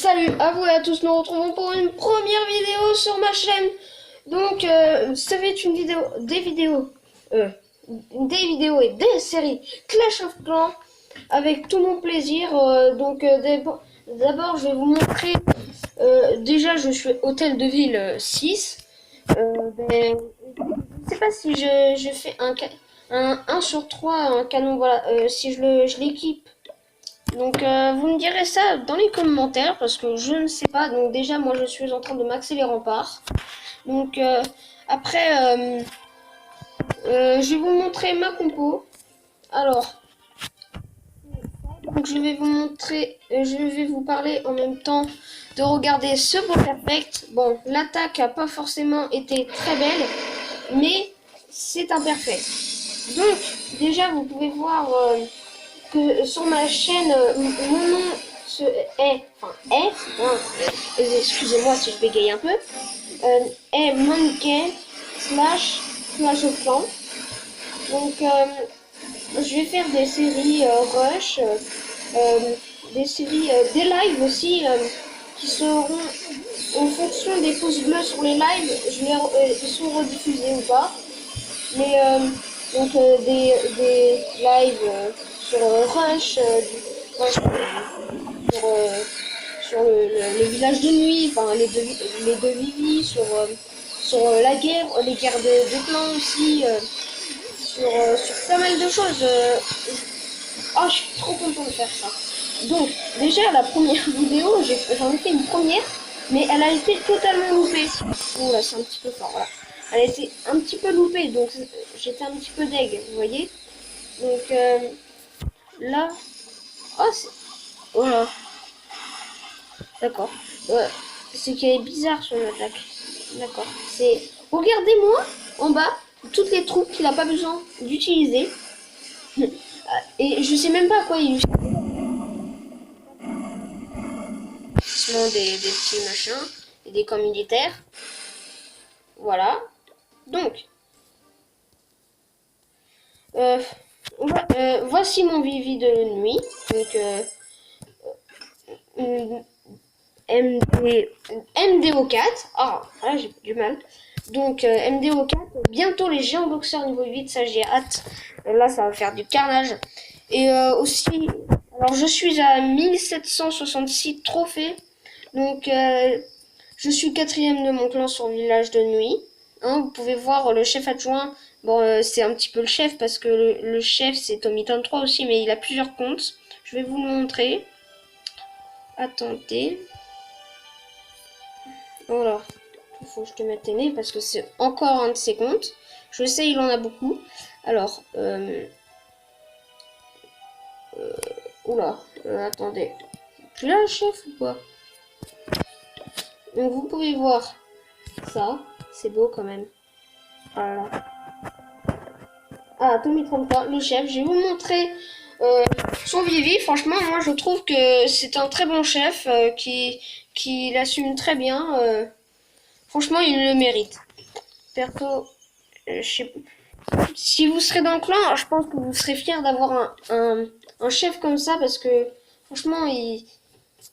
Salut à vous et à tous, nous retrouvons pour une première vidéo sur ma chaîne. Donc ça va être une vidéo, des vidéos et des séries Clash of Clans avec tout mon plaisir. D'abord je vais vous montrer, déjà je suis hôtel de ville 6. Je sais pas si je fais un 1 sur 3 un canon, voilà, si je l'équipe. Donc vous me direz ça dans les commentaires parce que je ne sais pas. Donc déjà moi je suis en train de maxer les remparts. Donc après je vais vous montrer ma compo. Alors donc je vais vous montrer, je vais vous parler en même temps de regarder ce beau perfect. Bon, l'attaque a pas forcément été très belle, mais c'est un perfect. Donc déjà vous pouvez voir que sur ma chaîne, mon nom excusez-moi si je bégaye un peu, est Monkey Clash of Clans. Donc je vais faire des séries rush, des séries, des lives aussi, qui seront en fonction des pouces bleus sur les lives, ils sont rediffusés ou pas. Mais des lives sur Rush, sur le village de nuit, enfin les deux Vivi, sur la guerre, les guerres de clans aussi, sur pas mal de choses. Je suis trop content de faire ça. Donc déjà la première vidéo, j'en ai fait une première, mais elle a été totalement loupée. Oula, c'est un petit peu fort, voilà. Elle a été un petit peu loupée, donc j'étais un petit peu deg, vous voyez. Donc là, voilà. D'accord. C'est qu'elle est bizarre sur l'attaque. D'accord. Regardez-moi en bas toutes les troupes qu'il n'a pas besoin d'utiliser. Et je sais même pas à quoi il utilise. Des petits machins et des camps militaires. Voilà. Donc, voici mon Vivi de nuit. Donc, MDO4. Ah, là j'ai du mal. Donc MDO4. Bientôt les géants boxeurs niveau 8. Ça j'ai hâte. Là ça va faire du carnage. Et aussi, alors je suis à 1766 trophées. Donc je suis 4ème de mon clan sur village de nuit. Hein, vous pouvez voir le chef adjoint. Bon, c'est un petit peu le chef parce que le chef c'est Tomiton 3 aussi, mais il a plusieurs comptes. Je vais vous le montrer. Attendez. Voilà. Il faut que je te mette tes nez parce que c'est encore un de ses comptes. Je sais, il en a beaucoup. Alors, attendez. Tu l'as le chef ou pas? Donc vous pouvez voir ça. C'est beau quand même. Voilà. Ah, Tommy 33, le chef. Je vais vous montrer son Vivi. Franchement, moi je trouve que c'est un très bon chef qui l'assume très bien. Franchement, il le mérite. Perso, si vous serez dans le clan, je pense que vous serez fiers d'avoir un chef comme ça parce que franchement,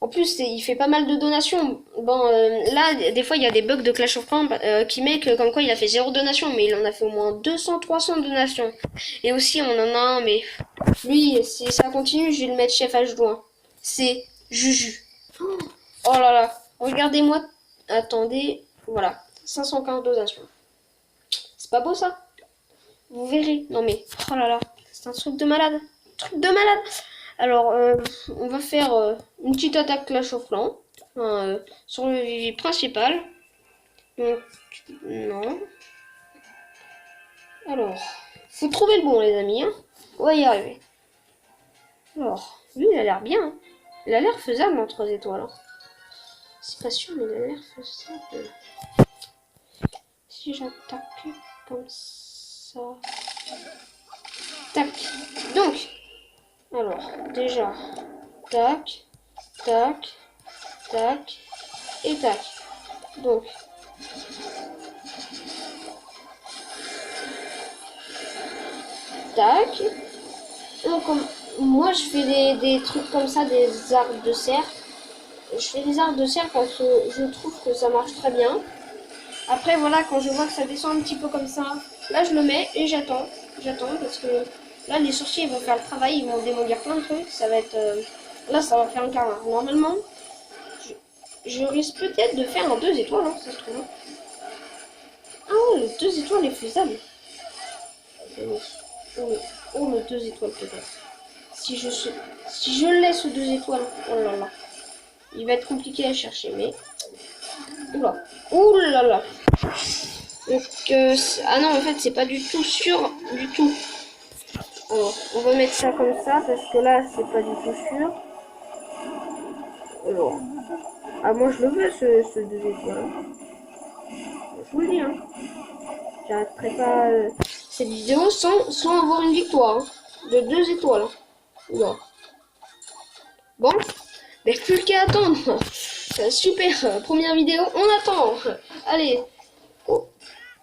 en plus, il fait pas mal de donations. Bon, là, des fois, il y a des bugs de Clash of Clans qui mettent comme quoi il a fait 0 donation, mais il en a fait au moins 200-300 donations. Et aussi, on en a un, mais lui, si ça continue, je vais le mettre chef adjoint. C'est Juju. Oh là là, regardez-moi. Attendez, voilà, 515 donations. C'est pas beau ça? Vous verrez. Non mais, oh là là, c'est un truc de malade. Truc de malade. Alors, on va faire une petite attaque Clash of Clans sur le Vivi principal. Donc, non. Alors, faut trouver le bon, les amis. Hein. On va y arriver. Alors, lui, il a l'air bien. Hein. Il a l'air faisable en 3 étoiles. Hein. C'est pas sûr, mais il a l'air faisable. Si j'attaque comme ça. Tac. Donc, alors, déjà, tac, tac, tac, et tac. Donc, tac. Donc, moi, je fais des trucs comme ça, des arbres de serre. je fais des arbres de cercle parce que je trouve que ça marche très bien. Après, voilà, quand je vois que ça descend un petit peu comme ça, là, je le mets et j'attends. J'attends parce que là, les sorciers, ils vont faire le travail, ils vont démolir plein de trucs. Ça va être... là, ça va faire un carré. Normalement, je risque peut-être de faire un 2 étoiles, hein, ça se trouve. Ah ouais, le 2 étoiles est faisable. Oh, le 2 étoiles peut-être. Si je laisse 2 étoiles, oh là là. Il va être compliqué à chercher, mais... Oula. Ouh là là. Donc, ah non, en fait, c'est pas du tout sûr du tout. Alors, on va mettre ça comme ça, parce que là, c'est pas du tout sûr. Alors, ah, moi, je le veux, ce 2 étoiles. Je vous le dis, hein. J'arrêterai pas cette vidéo sans avoir une victoire, hein, de 2 étoiles. Hein. Oula. Bon, mais plus qu'à attendre. Super, première vidéo, on attend. Allez. Oh.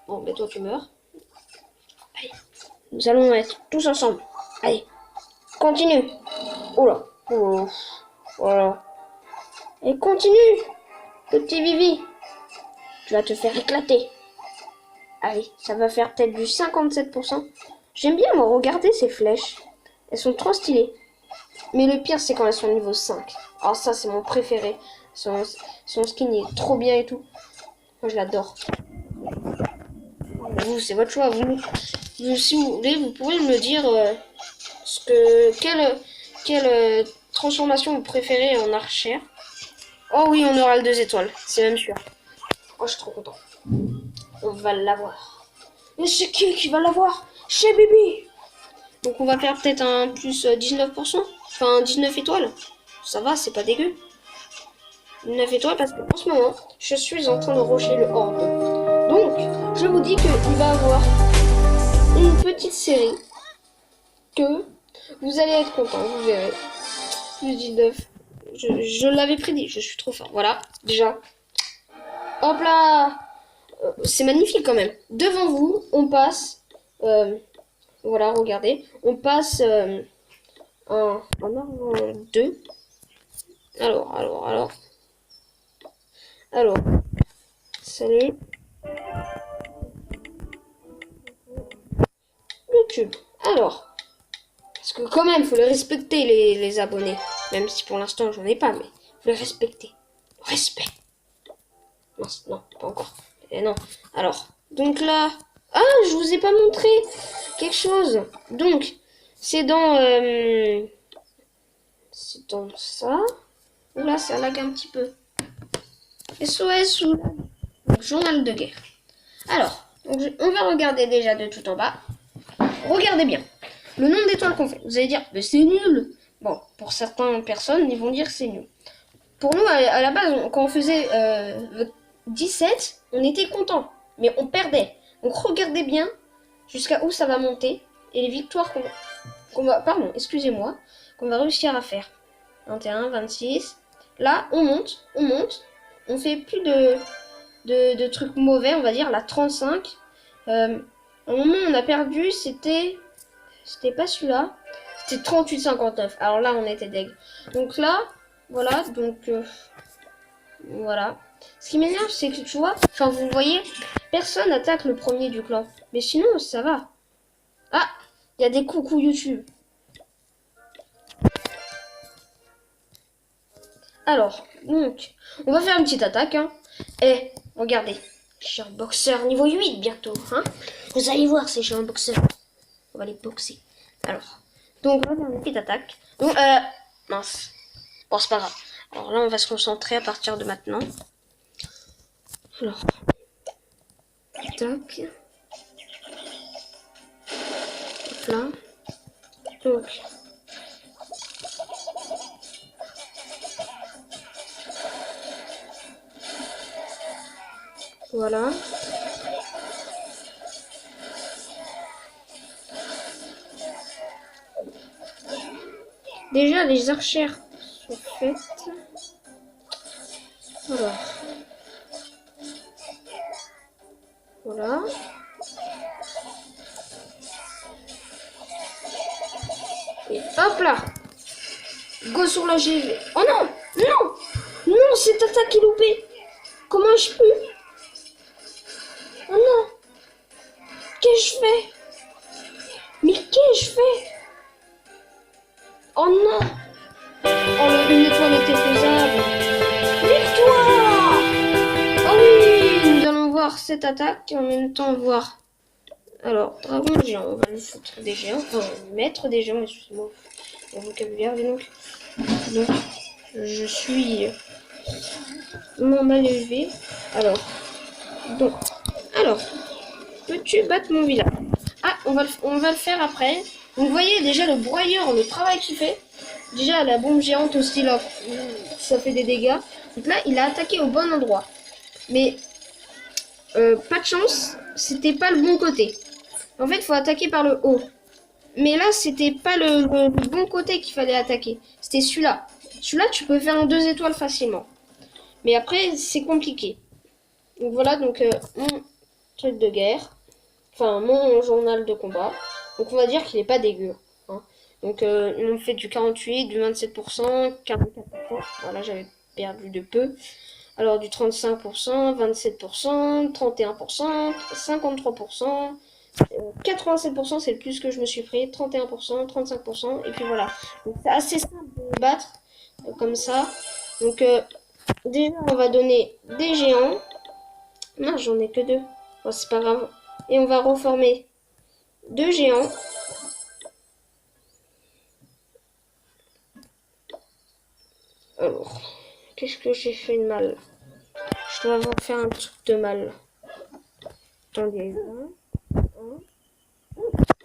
Bon, mais toi, tu meurs. Allez. Nous allons être tous ensemble. Allez. Continue. Oula. Oh. Voilà. Et continue. Petit Vivi. Tu vas te faire éclater. Allez, ça va faire peut-être du 57%. J'aime bien, moi, regarder ces flèches. Elles sont trop stylées. Mais le pire, c'est quand elles sont niveau 5. Alors ça, c'est mon préféré. Son skin est trop bien et tout. Moi, je l'adore. Vous, c'est votre choix. Si vous voulez, vous pouvez me dire quelle transformation vous préférez en archère. Oh oui, on aura le 2 étoiles. C'est même sûr. Oh, je suis trop content. On va l'avoir. Mais c'est qui va l'avoir? Chez Bibi. Donc on va faire peut-être un plus 19%. Enfin, 19 étoiles. Ça va, c'est pas dégueu. 9 étoiles parce que en ce moment, je suis en train de rusher le horde. Donc, je vous dis qu'il va avoir une petite série que vous allez être content, vous verrez. Plus 19. Je l'avais prédit, je suis trop fort. Voilà, déjà. Hop là. C'est magnifique quand même. Devant vous, on passe... voilà, regardez. On passe un argent 2. Alors. Salut. YouTube. Alors. Parce que quand même, faut les respecter, les abonnés. Même si pour l'instant, j'en ai pas, mais faut les respecter. Respect. Non, pas encore. Et non. Alors, donc là... Ah, je vous ai pas montré quelque chose. Donc, c'est dans... c'est dans ça. Oula, ça lag un petit peu. SOS ou... Journal de guerre. Alors, donc on va regarder déjà de tout en bas. Regardez bien. Le nombre d'étoiles qu'on fait. Vous allez dire, mais c'est nul. Bon, pour certaines personnes, ils vont dire c'est nul. Pour nous, à la base, quand on faisait 17, on était content. Mais on perdait. Donc regardez bien jusqu'à où ça va monter. Et les victoires qu'on va... Pardon, excusez-moi. Qu'on va réussir à faire. 21, 26. Là, on monte. On fait plus de trucs mauvais, on va dire. Là, 35. Au moment où on a perdu, c'était pas celui-là. C'était 38,59. Alors là, on était deg. Donc là, voilà. Donc, voilà. Ce qui m'énerve, c'est que tu vois, enfin, vous voyez, personne attaque le premier du clan. Mais sinon, ça va. Ah, il y a des coucou YouTube. Alors, donc, on va faire une petite attaque. Hein. Et, regardez. Je suis un boxeur niveau 8 bientôt. Hein. Vous allez voir, c'est chez un boxeur. On va les boxer. Alors, donc, on va faire une petite attaque. Donc, mince. Bon, c'est pas grave. Alors là, on va se concentrer à partir de maintenant. Alors, tac. Hop là. Donc, voilà. Déjà, les archères sont faites. Alors. Voilà. Et hop là. Go sur la GV. Oh non. Non. cette attaque est loupée. Comment je peux? Oh non. Qu'est-ce que je fais? Mais qu'est-ce que je fais? Oh non. Oh, une étoile était faisable. Victoire! Oh oui, nous allons voir cette attaque et en même temps voir. Alors, dragon géant, on va lui foutre des géants, enfin, mettre des géants, excusez-moi, mon vocabulaire, donc je suis mal élevé. Alors, peux-tu battre mon village? Ah, on va le faire après. Donc, vous voyez déjà le broyeur, le travail qu'il fait. Déjà, la bombe géante aussi, là, ça fait des dégâts. Donc là, il a attaqué au bon endroit. Mais, pas de chance, c'était pas le bon côté. En fait, il faut attaquer par le haut. Mais là, c'était pas le bon côté qu'il fallait attaquer. C'était celui-là. Celui-là, tu peux faire en 2 étoiles facilement. Mais après, c'est compliqué. Donc voilà, donc mon truc de guerre. Enfin, mon journal de combat. Donc on va dire qu'il est pas dégueu. Hein. Donc on fait du 48, du 27%, 44%. Voilà, j'avais perdu de peu. Alors du 35%, 27%, 31%, 53%. 87% c'est le plus que je me suis pris, 31%, 35%, et puis voilà. Donc c'est assez simple de battre comme ça. Donc déjà on va donner des géants. Non, j'en ai que 2. Bon, c'est pas grave. Et on va reformer 2 géants. Alors, qu'est-ce que j'ai fait de mal? Je dois avoir fait un truc de mal. Attendez.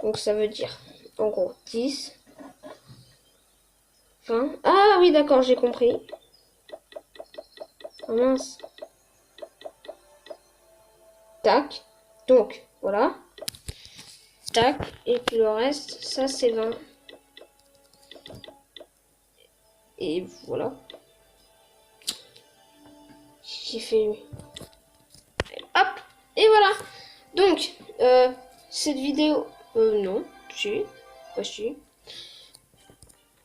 Donc ça veut dire, en gros, 10, 20. Ah oui, d'accord, j'ai compris. Oh mince. Tac. Donc, voilà. Tac. Et puis le reste, ça c'est 20. Et voilà. J'ai fait... Hop. Et voilà. Donc, cette vidéo... non. Si. Pas si.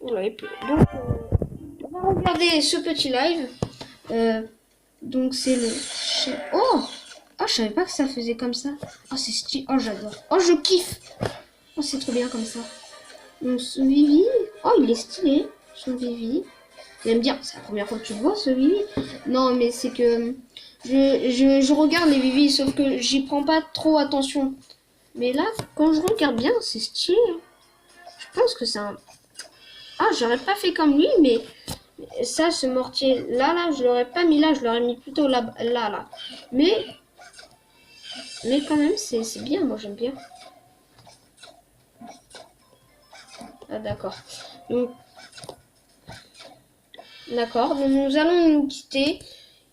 Voilà, et puis... Donc, on va regarder ce petit live. Donc, c'est le... Oh! Oh, je savais pas que ça faisait comme ça. Oh, c'est stylé. Oh, j'adore. Oh, je kiffe. Oh, c'est trop bien comme ça. Donc, ce Vivi. Oh, il est stylé. Son Vivi. J'aime bien. C'est la première fois que tu le vois, ce Vivi. Non, mais c'est que... Je regarde les Vivi, sauf que j'y prends pas trop attention. Mais là, quand je regarde bien, c'est stylé. Je pense que c'est un... Ah, j'aurais pas fait comme lui, mais... Ça, ce mortier là, je l'aurais pas mis là. Je l'aurais mis plutôt là. Mais quand même, c'est bien. Moi, j'aime bien. Ah, d'accord. Donc, d'accord. Donc, nous allons nous quitter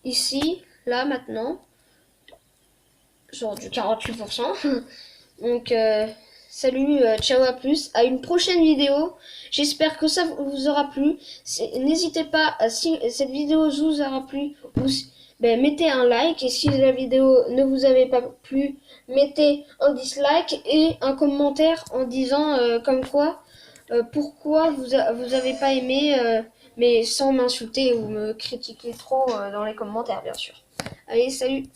ici, là, maintenant. Genre du 48%. Donc, salut, ciao, à plus. À une prochaine vidéo. J'espère que ça vous aura plu. N'hésitez pas, si cette vidéo vous aura plu, mettez un like. Et si la vidéo ne vous avait pas plu, mettez un dislike et un commentaire en disant comme quoi, pourquoi vous avez pas aimé, mais sans m'insulter ou me critiquer trop dans les commentaires, bien sûr. Allez, salut!